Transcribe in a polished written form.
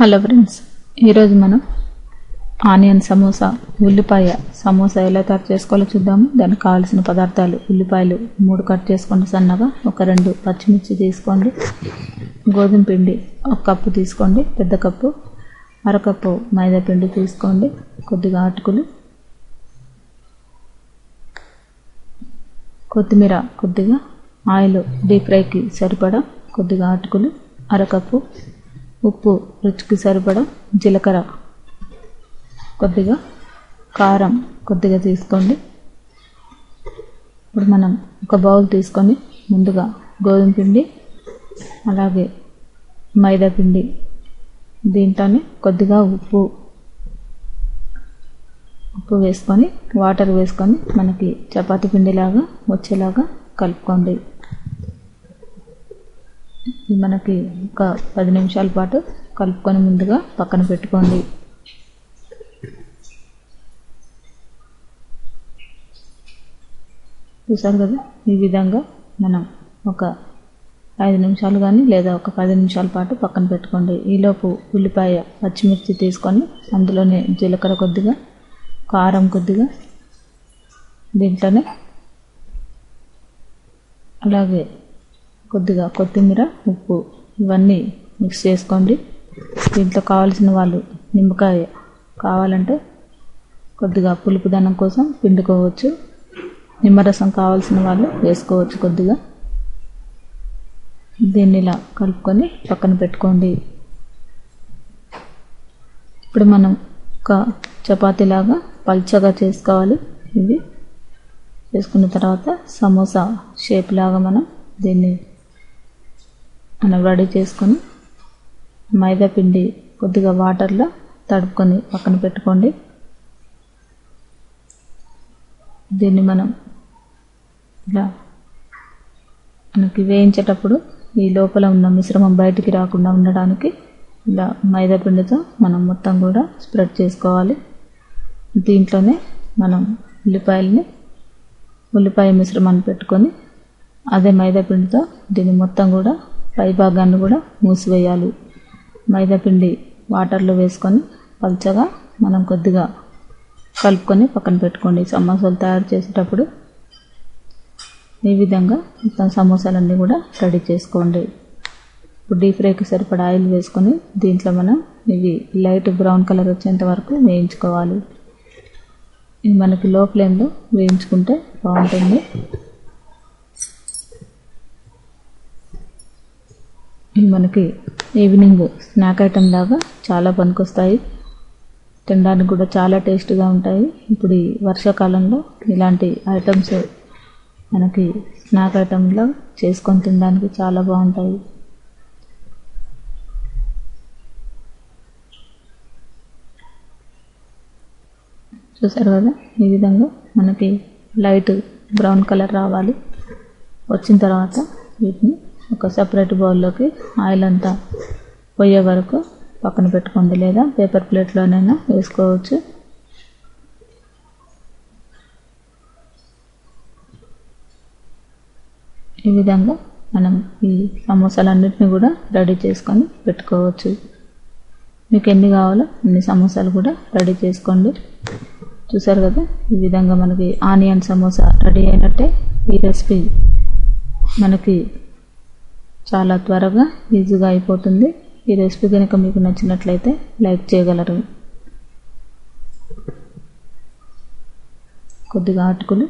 Hello friends, ఈరోజు మనం onion samosa, ఉల్లిపాయ సమోసా ఎలా తయారు చేసుకోవాలో చూద్దాము. దానికి కావాల్సిన పదార్థాలు: ఉల్లిపాయలు 3 కట్ చేసుకోండి సన్నగా, ఒక 2 పచ్చిమిర్చి తీసుకోండి, గోధుమ పిండి 1 కప్పు తీసుకోండి, పెద్ద కప్పు, అరకప్పు మైదా పిండి తీసుకోండి, కొద్దిగా అటుకులు, కొత్తిమీర, కొద్దిగా ఆయిల్ డీప్ ఫ్రైకి సరిపడా కొద్దిగా అటుకులు, అరకప్పు ఉప్పు, రుచికి సరిపడా జీలకర్ర, కొద్దిగా కారం కొద్దిగా తీసుకోండి. ఇప్పుడు మనం ఒక బౌల్ తీసుకొని ముందుగా గోధుమ పిండి అలాగే మైదా పిండి, దీంట్లోనే కొద్దిగా ఉప్పు వేసుకొని వాటర్ వేసుకొని మనకి చపాతీ పిండిలాగా వచ్చేలాగా కలుపుకోండి. మనకి ఒక 10 నిమిషాల పాటు కలుపుకొని ముందుగా పక్కన పెట్టుకోండి. చూసారు కదా, ఈ విధంగా మనం ఒక 5 నిమిషాలు కానీ లేదా ఒక 10 నిమిషాల పాటు పక్కన పెట్టుకోండి. ఈలోపు ఉల్లిపాయ, పచ్చిమిర్చి తీసుకొని అందులోనే జీలకర్ర కొద్దిగా, కారం కొద్దిగా, దీంట్లోనే అలాగే కొద్దిగా కొత్తిమీర, ఉప్పు ఇవన్నీ మిక్స్ చేసుకోండి. దీంట్లో కావాల్సిన వాళ్ళు నిమ్మకాయ కావాలంటే కొద్దిగా పులుపుదనం కోసం పిండుకోవచ్చు, నిమ్మరసం కావాల్సిన వాళ్ళు వేసుకోవచ్చు కొద్దిగా. దీన్ని ఇలా కలుపుకొని పక్కన పెట్టుకోండి. ఇప్పుడు మనం ఒక చపాతీలాగా పల్చగా చేసుకోవాలి. ఇది చేసుకున్న తర్వాత సమోసా షేప్ లాగా దీన్ని రెడీ చేసుకొని మైదా పిండి కొద్దిగా వాటర్లో తడుపుకొని పక్కన పెట్టుకోండి. దీన్ని మనం ఇలా మనకి వేయించేటప్పుడు ఈ లోపల ఉన్న మిశ్రమం బయటికి రాకుండా ఉండడానికి ఇలా మైదా పిండితో మనం మొత్తం కూడా స్ప్రెడ్ చేసుకోవాలి. దీంట్లోనే మనం ఉల్లిపాయ మిశ్రమాన్ని పెట్టుకొని అదే మైదా పిండితో దీన్ని మొత్తం కూడా పై భాగాన్ని కూడా మూసివేయాలి. మైదా పిండి వాటర్లో వేసుకొని పల్చగా మనం కొద్దిగా కలుపుకొని పక్కన పెట్టుకోండి. సమోసాలు తయారు చేసేటప్పుడు ఈ విధంగా మొత్తం సమోసాలన్నీ కూడా రెడీ చేసుకోండి. ఇప్పుడు డీప్ ఫ్రైకి సరిపడా ఆయిల్ వేసుకొని దీంట్లో మనం ఇవి లైట్ బ్రౌన్ కలర్ వచ్చేంత వరకు వేయించుకోవాలి. ఇది మనకి లో ఫ్లేమ్లో వేయించుకుంటే బాగుంటుంది. ఇవి మనకి ఈవినింగ్ స్నాక్ ఐటెం లాగా చాలా పనికొస్తాయి. తినడానికి కూడా చాలా టేస్ట్గా ఉంటాయి. ఇప్పుడు ఈ వర్షాకాలంలో ఇలాంటి ఐటమ్స్ మనకి స్నాక్ ఐటెంలో చేసుకొని తినడానికి చాలా బాగుంటాయి. చూసారు కదా, ఈ విధంగా మనకి లైట్ బ్రౌన్ కలర్ రావాలి. వచ్చిన తర్వాత వీటిని ఒక సపరేట్ బౌల్లోకి ఆయిల్ అంతా పోయే వరకు పక్కన పెట్టుకోండి, లేదా పేపర్ ప్లేట్లోనైనా వేసుకోవచ్చు. ఈ విధంగా మనం ఈ సమోసాలన్నిటిని కూడా రెడీ చేసుకొని పెట్టుకోవచ్చు. మీకు ఎన్ని కావాలో అన్ని సమోసాలు కూడా రెడీ చేసుకోండి. చూసారు కదా, ఈ విధంగా మనకి ఆనియన్ సమోసా రెడీ అయినట్టే. ఈ రెసిపీ మనకి చాలా త్వరగా ఈజీగా అయిపోతుంది. ఈ రెసిపీ కనుక మీకు నచ్చినట్లయితే లైక్ చేయగలరు. కొద్దిగా అటుకులు